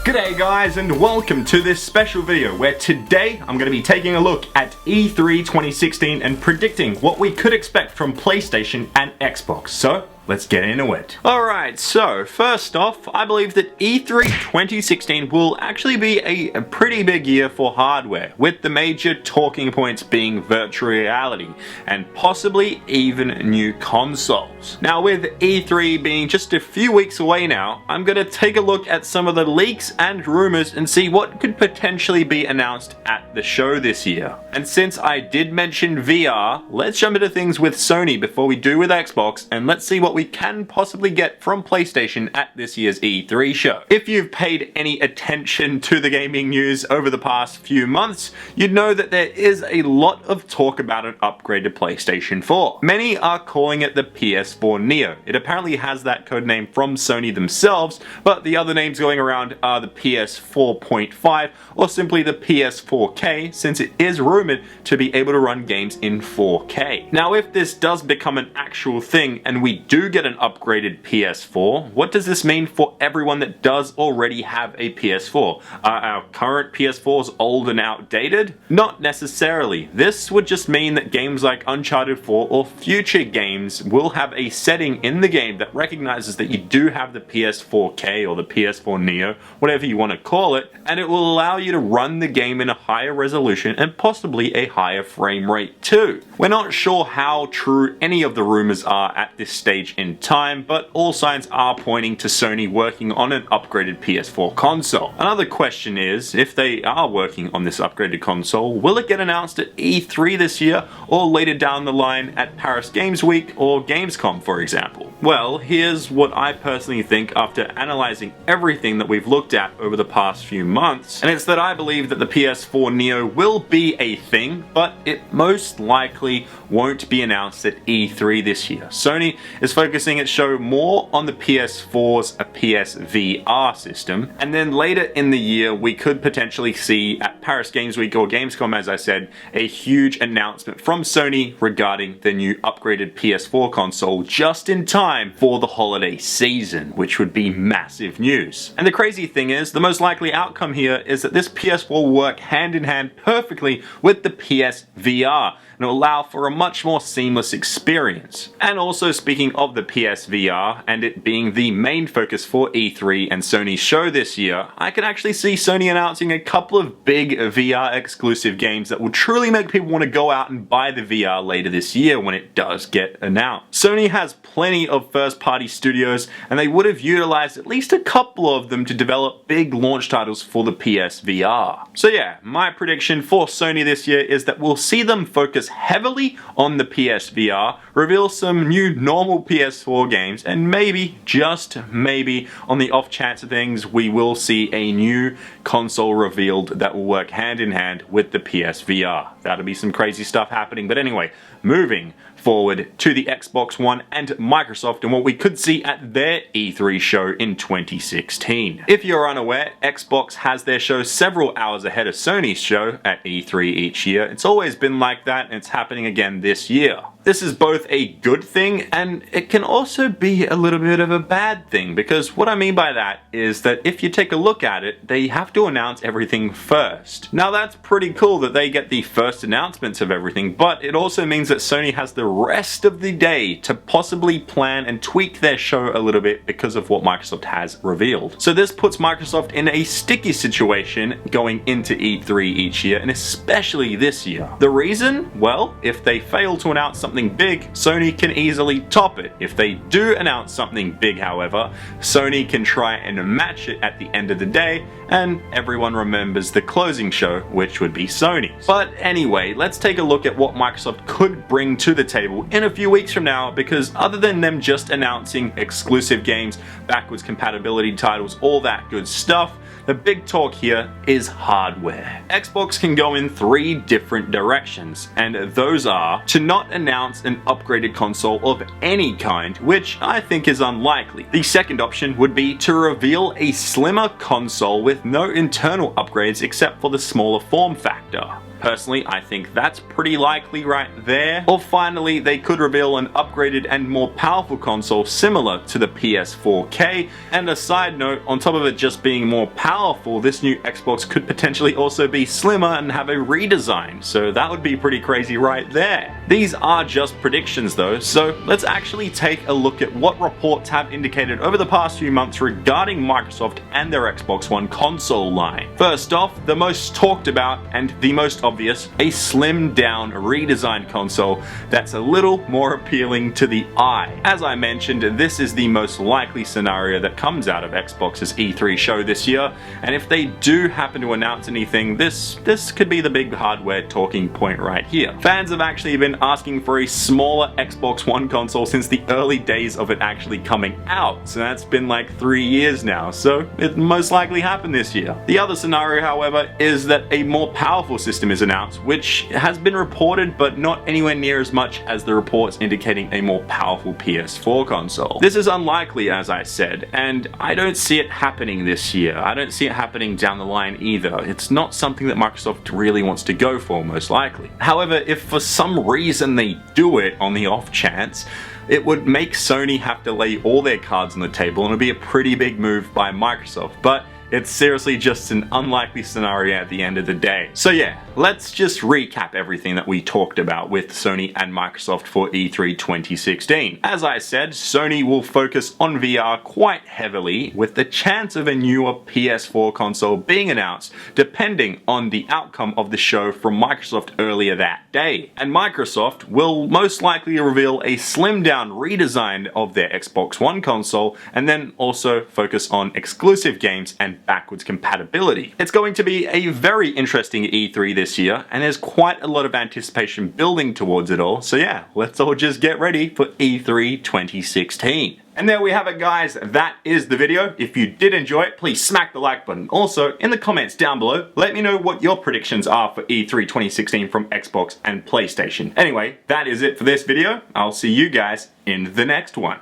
G'day guys, and welcome to this special video where today I'm going to be taking a look at E3 2016 and predicting what we could expect from PlayStation and Xbox. So let's get into it. Alright, so first off, I believe that E3 2016 will actually be a pretty big year for hardware, with the major talking points being virtual reality and possibly even new consoles. Now, with E3 being just a few weeks away now, I'm going to take a look at some of the leaks and rumors and see what could potentially be announced at the show this year. And since I did mention VR, let's jump into things with Sony before we do with Xbox, and let's see what we can possibly get from PlayStation at this year's E3 show. If you've paid any attention to the gaming news over the past few months, you'd know that there is a lot of talk about an upgraded PlayStation 4. Many are calling it the PS4 Neo. It apparently has that codename from Sony themselves, but the other names going around are the PS4.5 or simply the PS4K, since it is rumored to be able to run games in 4K. Now, if this does become an actual thing and we do get an upgraded PS4, what does this mean for everyone that does already have a PS4? Are our current PS4s old and outdated? Not necessarily. This would just mean that games like Uncharted 4 or future games will have a setting in the game that recognizes that you do have the PS4K or the PS4 Neo, whatever you want to call it, and it will allow you to run the game in a higher resolution and possibly a higher frame rate too. We're not sure how true any of the rumors are at this stage in time, but all signs are pointing to Sony working on an upgraded PS4 console. Another question is, if they are working on this upgraded console, will it get announced at E3 this year or later down the line at Paris Games Week or Gamescom, for example? Well, here's what I personally think after analyzing everything that we've looked at over the past few months, and it's that I believe that the PS4 Neo will be a thing, but it most likely won't be announced at E3 this year. Sony is focusing its show more on the PS4's PSVR system, and then later in the year we could potentially see at Paris Games Week or Gamescom, as I said, a huge announcement from Sony regarding the new upgraded PS4 console just in time for the holiday season, which would be massive news. And the crazy thing is, the most likely outcome here is that this PS4 will work hand in hand perfectly with the PSVR, and will allow for a much more seamless experience. And also, speaking of the PSVR and it being the main focus for E3 and Sony's show this year, I can actually see Sony announcing a couple of big VR exclusive games that will truly make people want to go out and buy the VR later this year when it does get announced. Sony has plenty of first-party studios, and they would have utilized at least a couple of them to develop big launch titles for the PSVR. So yeah, my prediction for Sony this year is that we'll see them focus heavily on the PSVR, reveal some new normal PS4 games, and maybe, just maybe, on the off chance of things, we will see a new console revealed that will work hand in hand with the PSVR. That'll be some crazy stuff happening, but anyway, moving forward to the Xbox One and Microsoft and what we could see at their E3 show in 2016. If you're unaware, Xbox has their show several hours ahead of Sony's show at E3 each year. It's always been like that, and it's happening again this year. This is both a good thing and it can also be a little bit of a bad thing, because what I mean by that is that if you take a look at it, they have to announce everything first. Now, that's pretty cool that they get the first announcements of everything, but it also means that Sony has the rest of the day to possibly plan and tweak their show a little bit because of what Microsoft has revealed. So this puts Microsoft in a sticky situation going into E3 each year, and especially this year. The reason? Well, if they fail to announce something big, Sony can easily top it. If they do announce something big, however, Sony can try and match it at the end of the day, and everyone remembers the closing show, which would be Sony's. But anyway, let's take a look at what Microsoft could bring to the table in a few weeks from now, because other than them just announcing exclusive games, backwards compatibility titles, all that good stuff, the big talk here is hardware. Xbox can go in 3 different directions, and those are to not announce an upgraded console of any kind, which I think is unlikely. The second option would be to reveal a slimmer console with no internal upgrades except for the smaller form factor. Personally, I think that's pretty likely right there. Or finally, they could reveal an upgraded and more powerful console similar to the PS4K. And a side note, on top of it just being more powerful, this new Xbox could potentially also be slimmer and have a redesign, so that would be pretty crazy right there. These are just predictions though, so let's actually take a look at what reports have indicated over the past few months regarding Microsoft and their Xbox One console line. First off, the most talked about and the most obvious, a slimmed down redesigned console that's a little more appealing to the eye. As I mentioned, this is the most likely scenario that comes out of Xbox's E3 show this year, and if they do happen to announce anything, this could be the big hardware talking point right here. Fans have actually been asking for a smaller Xbox One console since the early days of it actually coming out, so that's been like 3 years now, so it most likely happen this year. The other scenario, however, is that a more powerful system is announced, which has been reported but not anywhere near as much as the reports indicating a more powerful PS4 console. This is unlikely, as I said, and I don't see it happening this year. I don't see it happening down the line either. It's not something that Microsoft really wants to go for, most likely. However, if for some reason they do it on the off chance, it would make Sony have to lay all their cards on the table, and it would be a pretty big move by Microsoft. But it's seriously just an unlikely scenario at the end of the day. So yeah, let's just recap everything that we talked about with Sony and Microsoft for E3 2016. As I said, Sony will focus on VR quite heavily, with the chance of a newer PS4 console being announced, depending on the outcome of the show from Microsoft earlier that day. And Microsoft will most likely reveal a slimmed down redesign of their Xbox One console, and then also focus on exclusive games and backwards compatibility. It's going to be a very interesting E3 this year, and there's quite a lot of anticipation building towards it all, so yeah, let's all just get ready for E3 2016. And there we have it, guys. That is the video. If you did enjoy it, please smack the like button. Also, in the comments down below, let me know what your predictions are for E3 2016 from Xbox and PlayStation. Anyway, that is it for this video. I'll see you guys in the next one.